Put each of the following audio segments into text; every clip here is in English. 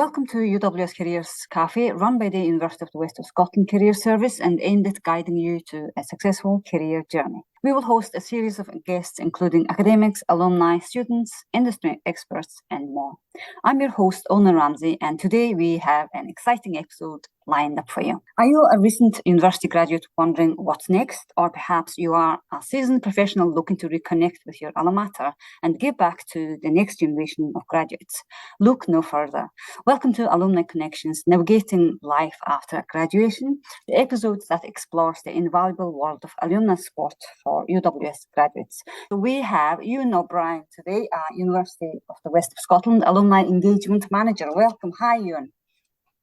Welcome to UWS Careers Cafe, run by the University of the West of Scotland Career Service and aimed at guiding you to a successful career journey. We will host a series of guests, including academics, alumni, students, industry experts, and more. I'm your host, Ramsay, and today we have an exciting episode lined up for you. Are you a recent university graduate wondering what's next? Or perhaps you are a seasoned professional looking to reconnect with your alma mater and give back to the next generation of graduates? Look no further. Welcome to Alumni Connections, Navigating Life After Graduation, the episode that explores the invaluable world of alumni support for UWS graduates. So we have Ewan O'Brien today, University of the West of Scotland Alumni Engagement Manager. Welcome. Hi, Ewan.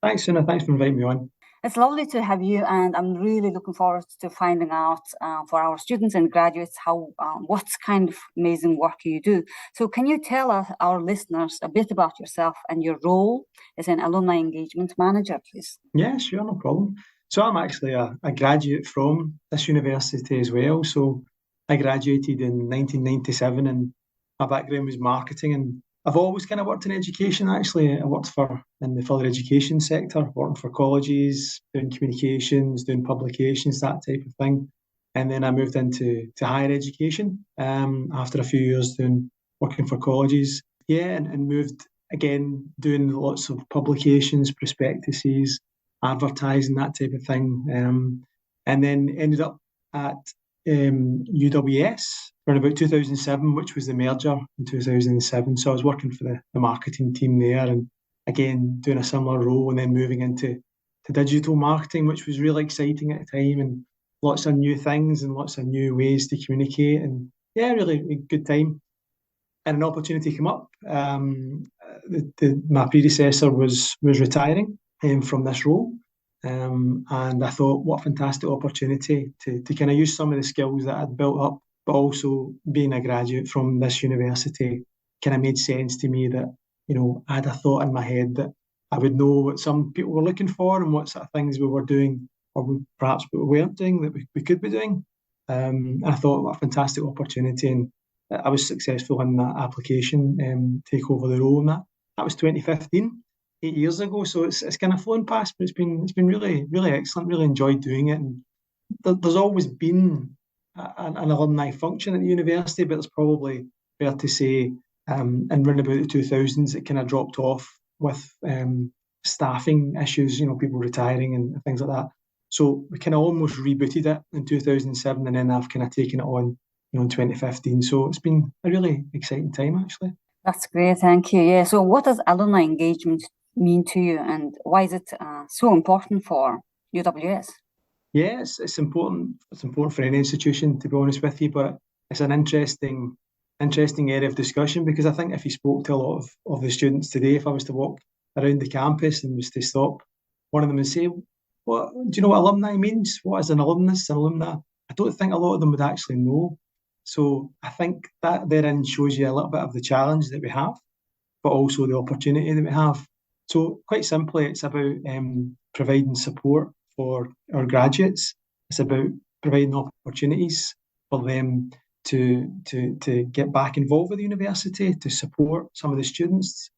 Thanks, Una. Thanks for inviting me on. It's lovely to have you, and I'm really looking forward to finding out for our students and graduates what kind of amazing work you do. So can you tell our listeners a bit about yourself and your role as an alumni engagement manager, please? Yeah, sure, no problem. So I'm actually a graduate from this university as well. So I graduated in 1997 and my background was marketing, and I've always kind of worked in education, actually. I worked in the further education sector, working for colleges, doing communications, doing publications, that type of thing. And then I moved into higher education after a few years working for colleges. Yeah, and moved again, doing lots of publications, prospectuses, advertising, that type of thing. And then ended up at UWS around about 2007, which was the merger in 2007. So I was working for the marketing team there, and again doing a similar role, and then moving into digital marketing, which was really exciting at the time, and lots of new things and lots of new ways to communicate, and yeah, really a good time. And an opportunity came up. My predecessor was retiring from this role. And I thought, what a fantastic opportunity to kind of use some of the skills that I'd built up, but also being a graduate from this university kind of made sense to me that, I had a thought in my head that I would know what some people were looking for and what sort of things we were doing, or perhaps we weren't doing that we could be doing. And I thought, what a fantastic opportunity. And I was successful in that application, take over the role, and that was 2015. 8 years ago, so it's kind of flown past, but it's been really, really excellent. Really enjoyed doing it, and there's always been an alumni function at the university, but it's probably fair to say in around about the 2000s it kind of dropped off with staffing issues, people retiring and things like that. So we kind of almost rebooted it in 2007, and then I've kind of taken it on, in 2015. So it's been a really exciting time, actually. That's great, thank you. Yeah. So what does alumni engagement mean to you, and why is it so important for UWS? Yeah, it's important. It's important for any institution, to be honest with you, but it's an interesting area of discussion, because I think if you spoke to a lot of the students today, if I was to walk around the campus and was to stop one of them and say, "What do you know what alumni means? What is an alumnus, an alumna?" I don't think a lot of them would actually know. So I think that therein shows you a little bit of the challenge that we have, but also the opportunity that we have. So quite simply, it's about providing support for our graduates. It's about providing opportunities for them to get back involved with the university, to support some of the students,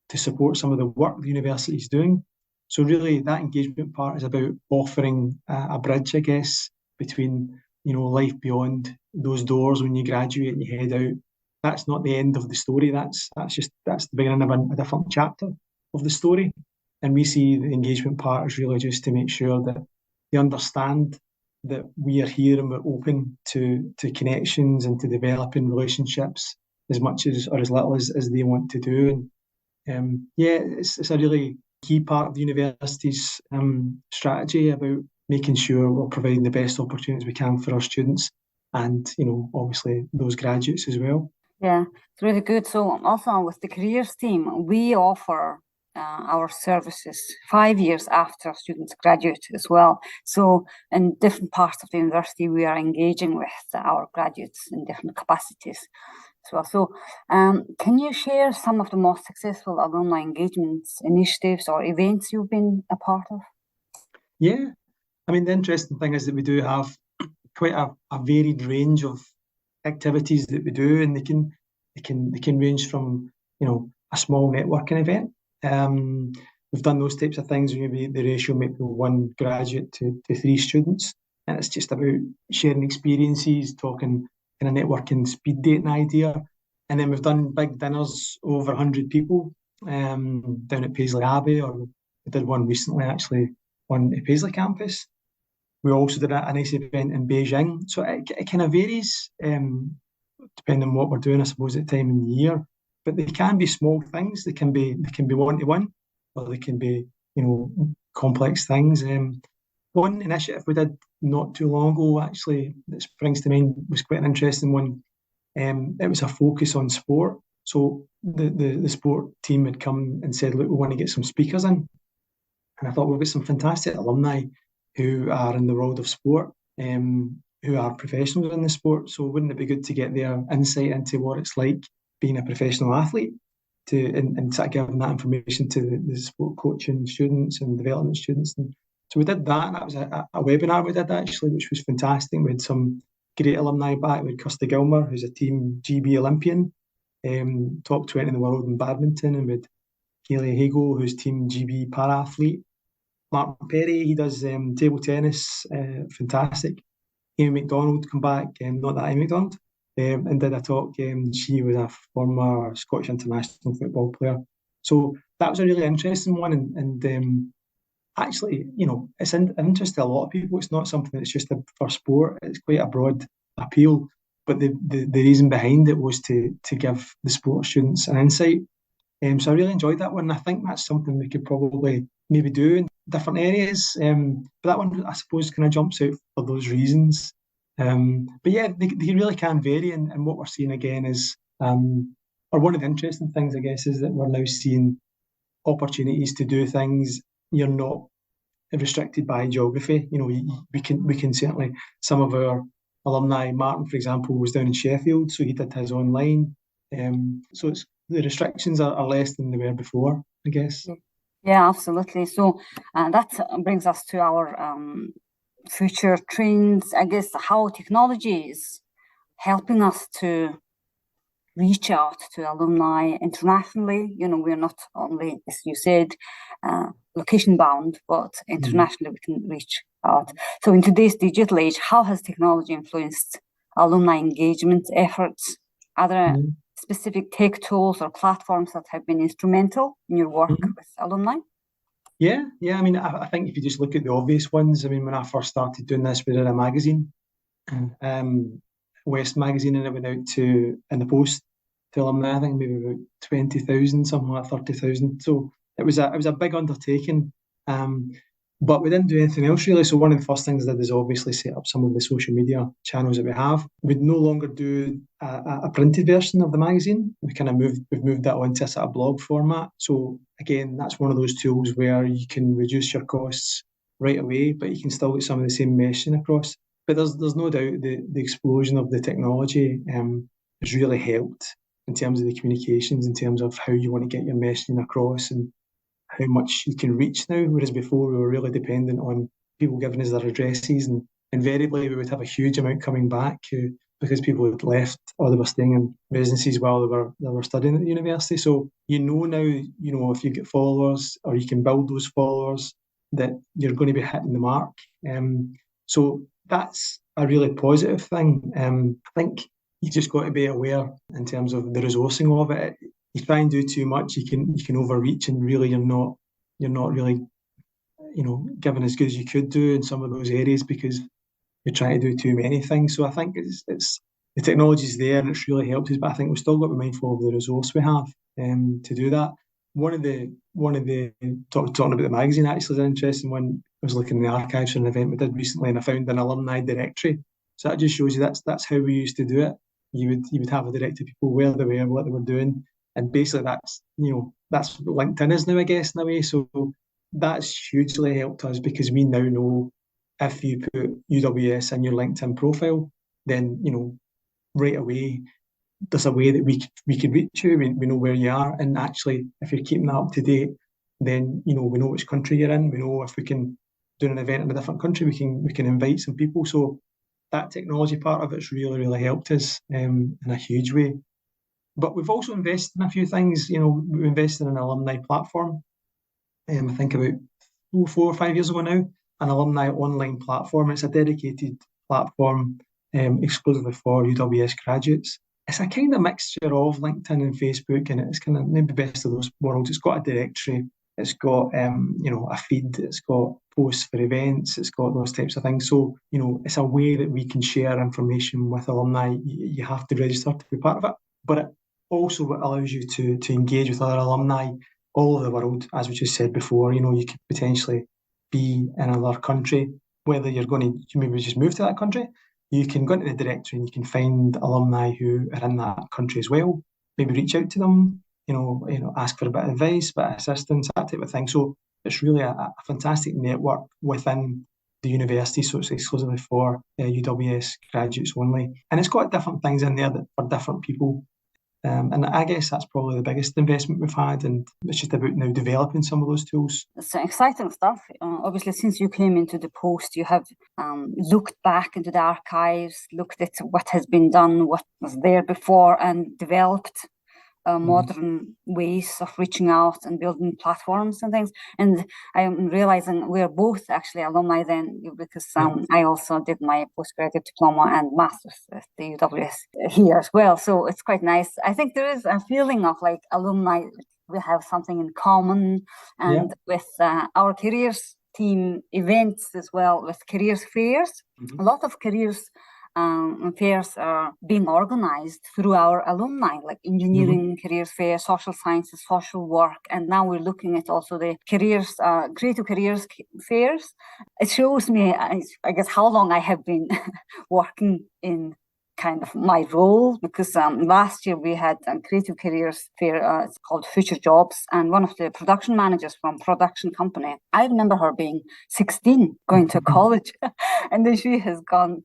to support some of the work the university is doing. So really, that engagement part is about offering a bridge, I guess, between life beyond those doors when you graduate and you head out. That's not the end of the story. That's the beginning of a different chapter of the story. And we see the engagement part is really just to make sure that they understand that we are here and we're open to connections and to developing relationships as much as or as little as they want to do. And it's a really key part of the university's strategy about making sure we're providing the best opportunities we can for our students and, obviously those graduates as well. Yeah, it's really good. So also with the careers team, we offer our services 5 years after students graduate as well. So in different parts of the university, we are engaging with our graduates in different capacities as well. So can you share some of the most successful alumni engagements, initiatives or events you've been a part of? Yeah, I mean, the interesting thing is that we do have quite a varied range of activities that we do, and they can range from a small networking event we've done those types of things. Maybe the ratio might be 1 graduate to 3 students, and it's just about sharing experiences, talking kind of networking, speed dating idea. And then we've done big dinners over 100 people down at Paisley Abbey, or we did one recently actually on the Paisley campus. We also did a nice event in Beijing. So it kind of varies depending on what we're doing, I suppose, at the time in the year. But they can be small things. They can be one-to-one, or they can be, complex things. One initiative we did not too long ago, actually, that springs to mind, was quite an interesting one. It was a focus on sport. So the sport team had come and said, look, we want to get some speakers in. And I thought we've got some fantastic alumni who are in the world of sport, who are professionals in the sport. So wouldn't it be good to get their insight into what it's like being a professional athlete, and sort of giving that information to the sport coaching students and development students. And so we did that, and that was a webinar we did actually, which was fantastic. We had some great alumni back. We had Kirsty Gilmer, who's a Team GB Olympian, top 20 in the world in badminton, and we had Keely Hago, who's Team GB para athlete. Martin Perry, he does table tennis, fantastic. Amy McDonald come back, not that Amy McDonald, and did a talk. She was a former Scottish international football player. So that was a really interesting one, and actually, it's an interest to a lot of people. It's not something that's just for sport. It's quite a broad appeal. But the reason behind it was to give the sport students an insight. So I really enjoyed that one. I think that's something we could probably maybe do in different areas. But that one, I suppose, kind of jumps out for those reasons. But yeah, they really can vary. And what we're seeing again is, or one of the interesting things, I guess, is that we're now seeing opportunities to do things. You're not restricted by geography. We can certainly, some of our alumni, Martin, for example, was down in Sheffield, so he did his online. So the restrictions are less than they were before, I guess. Yeah, absolutely. So that brings us to our future trends, I guess, how technology is helping us to reach out to alumni internationally. We're not only, as you said, location bound, but internationally we can reach out. So in today's digital age, how has technology influenced alumni engagement efforts? Are there specific tech tools or platforms that have been instrumental in your work with alumni? Yeah. I mean, I think if you just look at the obvious ones, I mean, when I first started doing this, we did a magazine, West magazine, and it went out in the post to alumni. I think maybe about 20,000, something like 30,000. So it was a big undertaking. But we didn't do anything else really. So one of the first things I did is obviously set up some of the social media channels that we have. We'd no longer do a printed version of the magazine. We've moved that onto a sort of blog format. So again, that's one of those tools where you can reduce your costs right away, but you can still get some of the same messaging across. But there's no doubt the explosion of the technology has really helped in terms of the communications, in terms of how you want to get your messaging across and how much you can reach now, whereas before we were really dependent on people giving us their addresses, and invariably we would have a huge amount coming back because people had left or they were staying in residencies while they were studying at the university. So now, if you get followers or you can build those followers, that you're going to be hitting the mark. So that's a really positive thing. I think you just got to be aware in terms of the resourcing of it. You try and do too much, you can overreach, and really you're not really giving as good as you could do in some of those areas because you're trying to do too many things. So I think it's the technology's there and it's really helped us, but I think we've still got to be mindful of the resource we have to do that. One of the talking about the magazine actually is an interesting one. I was looking in the archives for an event we did recently, and I found an alumni directory. So that just shows you that's how we used to do it. You would have a directory of people, where they were, what they were doing. And basically that's what LinkedIn is now, I guess, in a way. So that's hugely helped us because we now know if you put UWS in your LinkedIn profile, then, right away, there's a way that we can reach you. We know where you are. And actually, if you're keeping that up to date, then, we know which country you're in. We know if we can do an event in a different country, we can invite some people. So that technology part of it's really, really helped us in a huge way. But we've also invested in a few things. We invested in an alumni platform. I think about 4 or 5 years ago now, an alumni online platform. It's a dedicated platform exclusively for UWS graduates. It's a kind of mixture of LinkedIn and Facebook, and it's kind of maybe best of those worlds. It's got a directory, it's got a feed, it's got posts for events, it's got those types of things. So it's a way that we can share information with alumni. You have to register to be part of it, but it also allows you to engage with other alumni all over the world. As we just said before, you could potentially be in another country, whether you're going to maybe just move to that country. You can go into the directory and you can find alumni who are in that country as well. Maybe reach out to them, ask for a bit of advice, a bit of assistance, that type of thing. So it's really a fantastic network within the university. So it's exclusively for UWS graduates only, and it's got different things in there that for different people. And I guess that's probably the biggest investment we've had, and it's just about now developing some of those tools. It's exciting stuff. Obviously, since you came into the post, you have looked back into the archives, looked at what has been done, what was there before, and developed modern ways of reaching out and building platforms and things. And I'm realizing we're both actually alumni then, because I also did my postgraduate diploma and master's at the UWS here as well. So it's quite nice. I think there is a feeling of like alumni, we have something in common, and with our careers team events as well, with careers fairs, a lot of careers fairs are being organized through our alumni, like engineering careers fair, social sciences, social work, and now we're looking at also the careers, creative careers fairs. It shows me, I guess, how long I have been working in kind of my role, because last year we had a creative careers fair, it's called Future Jobs, and one of the production managers from production company, I remember her being 16, going to college, and then she has gone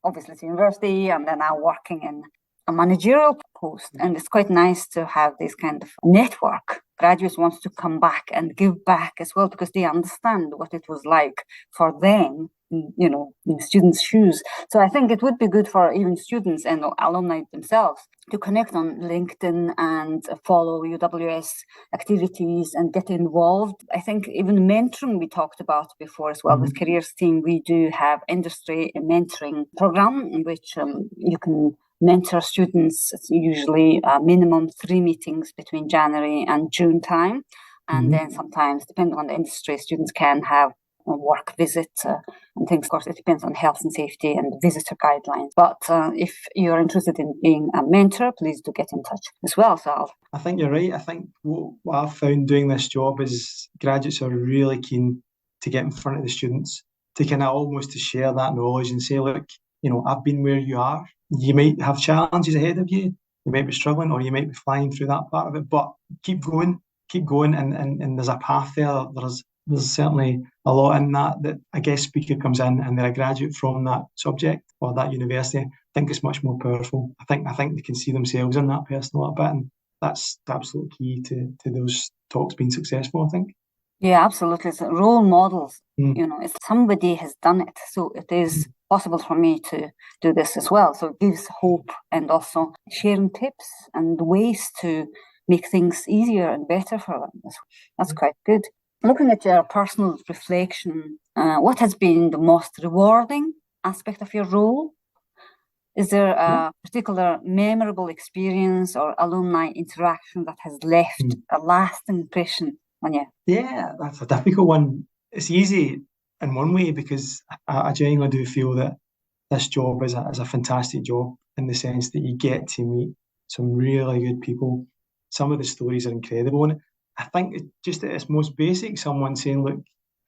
obviously to university and then now working in a managerial post. And it's quite nice to have this kind of network. Graduates want to come back and give back as well, because they understand what it was like for them, in students' shoes. So I think it would be good for even students and alumni themselves to connect on LinkedIn and follow UWS activities and get involved. I think even mentoring we talked about before as well. With Careers Team, we do have industry mentoring program in which you can mentor students. It's usually minimum 3 meetings between January and June time. And then sometimes, depending on the industry, students can have a work visit and things. Of course, it depends on health and safety and visitor guidelines. But if you're interested in being a mentor, please do get in touch as well, Sal. I think you're right. I think what I've found doing this job is graduates are really keen to get in front of the students, to kind of almost to share that knowledge and say, look, I've been where you are. You might have challenges ahead of you. You might be struggling, or you might be flying through that part of it, but keep going, and there's a path there. There's certainly a lot in that a guest speaker comes in and they're a graduate from that subject or that university. I think it's much more powerful. I think they can see themselves in that person a little bit, and that's the absolute key to those talks being successful, I think. Yeah, absolutely. It's role models. If somebody has done it, so it is possible for me to do this as well. So it gives hope, and also sharing tips and ways to make things easier and better for them. That's quite good. Looking at your personal reflection, what has been the most rewarding aspect of your role? Is there a particular memorable experience or alumni interaction that has left a lasting impression on you? Yeah, that's a difficult one. It's easy in one way because I genuinely do feel that this job is a fantastic job, in the sense that you get to meet some really good people. Some of the stories are incredible. And I think just at its most basic, someone saying, look,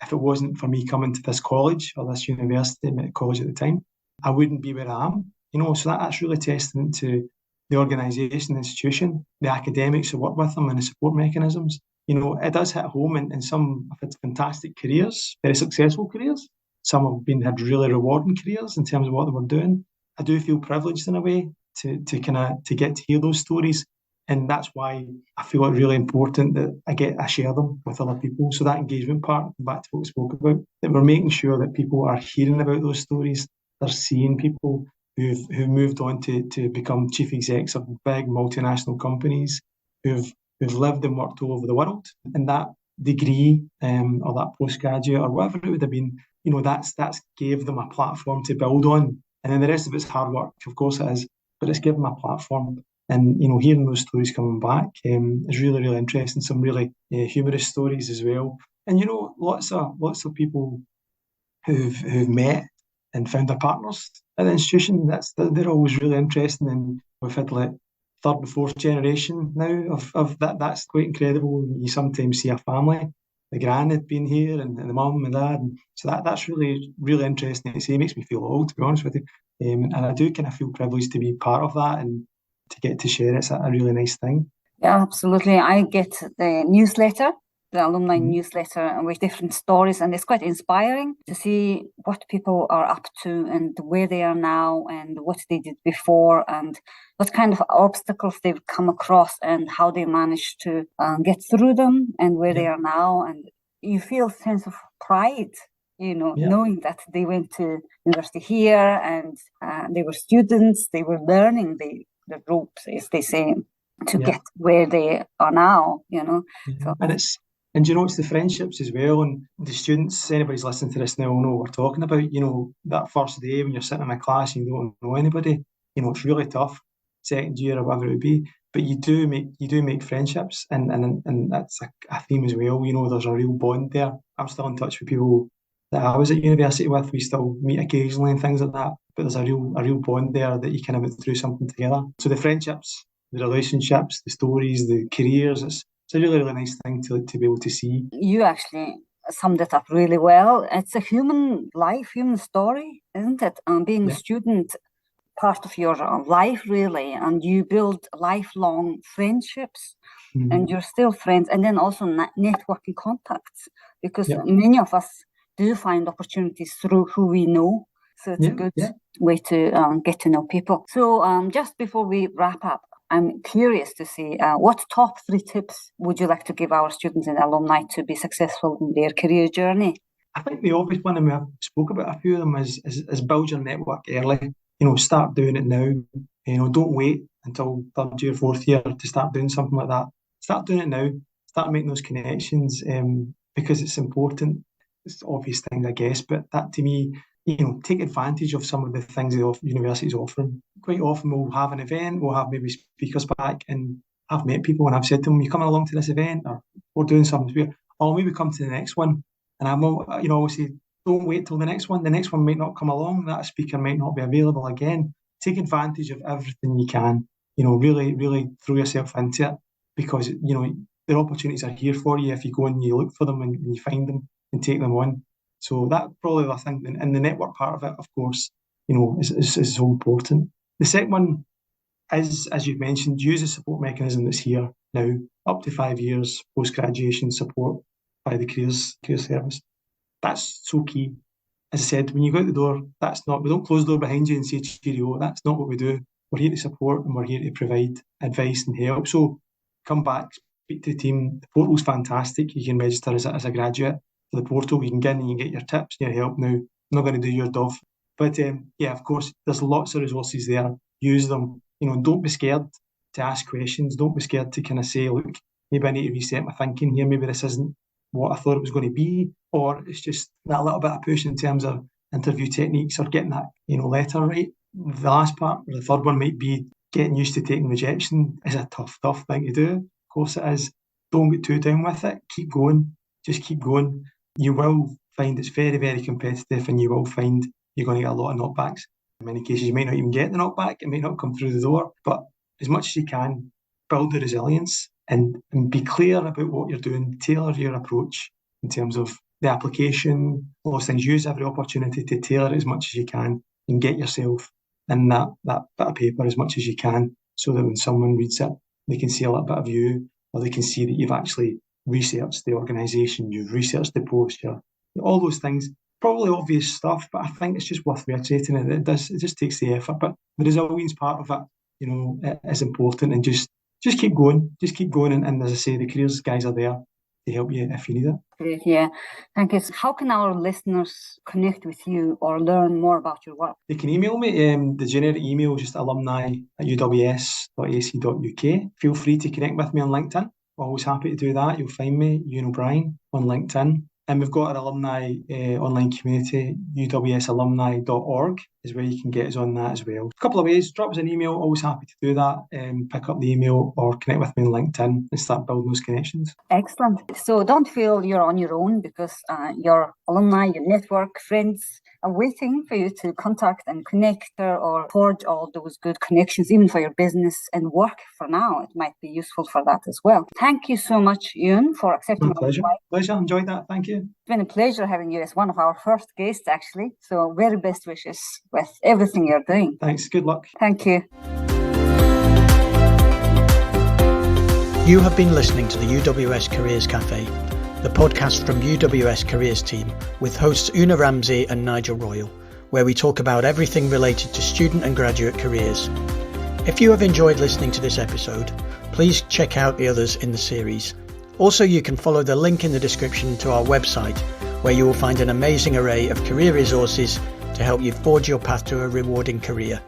if it wasn't for me coming to this college or this university, college at the time, I wouldn't be where I am. So that's really testament to the organisation, the institution, the academics who work with them, and the support mechanisms. It does hit home, and some have had fantastic careers, very successful careers. Some have had really rewarding careers in terms of what they were doing. I do feel privileged in a way to get to hear those stories, and that's why I feel it's really important that I share them with other people. So that engagement part, back to what we spoke about, that we're making sure that people are hearing about those stories. They're seeing people who've moved on to become chief execs of big multinational companies, who've lived and worked all over the world, and that degree or that postgraduate or whatever it would have been, that's gave them a platform to build on. And then the rest of it's hard work, of course it is, but it's given them a platform. And hearing those stories coming back is really, really interesting. Some really humorous stories as well. And lots of people who've met and found their partners at the institution. They're always really interesting, and we've had like third and fourth generation now of that. That's quite incredible. You sometimes see a family, the gran had been here, and the mum and dad, and so that's really, really interesting to see. It makes me feel old, to be honest with you, and I do kind of feel privileged to be part of that and to get to share it. It's a really nice thing. Yeah, absolutely. I get the newsletter, the alumni newsletter, with different stories, and it's quite inspiring to see what people are up to and where they are now and what they did before and what kind of obstacles they've come across and how they managed to get through them and where they are now. And you feel a sense of pride, knowing that they went to university here and they were students, they were learning the ropes, as they say, to get where they are now, So. And it's the friendships as well, and the students. Anybody's listening to this now will know what we're talking about. That first day when you're sitting in a class and you don't know anybody. It's really tough, second year or whatever it would be. But you do make friendships, and that's a theme as well. There's a real bond there. I'm still in touch with people that I was at university with. We still meet occasionally and things like that. But there's a real bond there that you kind of went through something together. So the friendships, the relationships, the stories, the careers, it's a really, really nice thing to be able to see. You actually summed it up really well. It's a human life, human story, isn't it? Being a student, part of your life, really, and you build lifelong friendships, and you're still friends, and then also networking contacts, because many of us do find opportunities through who we know. So it's a good way to get to know people. So just before we wrap up, I'm curious to see what top 3 tips would you like to give our students and alumni to be successful in their career journey? I think the obvious one, and we spoke about a few of them, is build your network early. Start doing it now. Don't wait until third year, fourth year to start doing something like that. Start doing it now. Start making those connections because it's important. It's the obvious thing, I guess, but that to me, take advantage of some of the things the universities offering. Quite often we'll have an event, we'll have maybe speakers back, and I've met people and I've said to them, "You coming along to this event, or we're doing something? Or maybe come to the next one." And I'm, always say, don't wait till the next one. The next one might not come along. That speaker might not be available again. Take advantage of everything you can. Really, really throw yourself into it, because the opportunities are here for you if you go and you look for them and you find them and take them on. So that probably the thing, and the network part of it, of course, is so important. The second one is, as you've mentioned, use the support mechanism that's here now, up to 5 years post-graduation support by the careers service. That's so key. As I said, when you go out the door, we don't close the door behind you and say cheerio. That's not what we do. We're here to support and we're here to provide advice and help. So come back, speak to the team. The portal's fantastic. You can register as a graduate for the portal. You can get in and you get your tips and your help now. I'm not going to do your dove. But of course, there's lots of resources there. Use them. Don't be scared to ask questions. Don't be scared to kind of say, look, maybe I need to reset my thinking here. Maybe this isn't what I thought it was going to be, or it's just that little bit of push in terms of interview techniques or getting that letter right. The last part, or the third one, might be getting used to taking rejection. Is a tough thing to do. Of course it is. Don't get too down with it. Keep going. Just keep going. You will find it's very, very competitive, and you will find you're going to get a lot of knockbacks. In many cases, you might not even get the knockback. It might not come through the door. But as much as you can, build the resilience and be clear about what you're doing. Tailor your approach in terms of the application, all those things. Use every opportunity to tailor it as much as you can and get yourself in that bit of paper as much as you can, so that when someone reads it, they can see a little bit of you, or they can see that you've actually researched the organisation, you've researched the post, all those things. Probably obvious stuff, but I think it's just worth reiterating it. It just takes the effort, but the resilience part of it, is important, and just keep going. Just keep going. And as I say, the careers guys are there to help you if you need it. Great, yeah. Thank you. So how can our listeners connect with you or learn more about your work? They can email me. The generic email is just alumni@uws.ac.uk. Feel free to connect with me on LinkedIn. always happy to do that. You'll find me, Ewan O'Brien, on LinkedIn. And we've got our alumni online community, uwsalumni.org is where you can get us on that as well. A couple of ways, drop us an email, always happy to do that. Pick up the email or connect with me on LinkedIn and start building those connections. Excellent. So don't feel you're on your own, because your alumni, your network, friends are waiting for you to contact and connect or forge all those good connections, even for your business and work for now. It might be useful for that as well. Thank you so much, Ewan, for accepting My pleasure. Pleasure. Enjoyed that. Thank you. It's been a pleasure having you as one of our first guests, actually. So very best wishes with everything you're doing. Thanks. Good luck. Thank you. You have been listening to the UWS Careers Cafe, the podcast from UWS Careers team with hosts Una Ramsay and Nigel Royal, where we talk about everything related to student and graduate careers. If you have enjoyed listening to this episode, please check out the others in the series. Also, you can follow the link in the description to our website, where you will find an amazing array of career resources to help you forge your path to a rewarding career.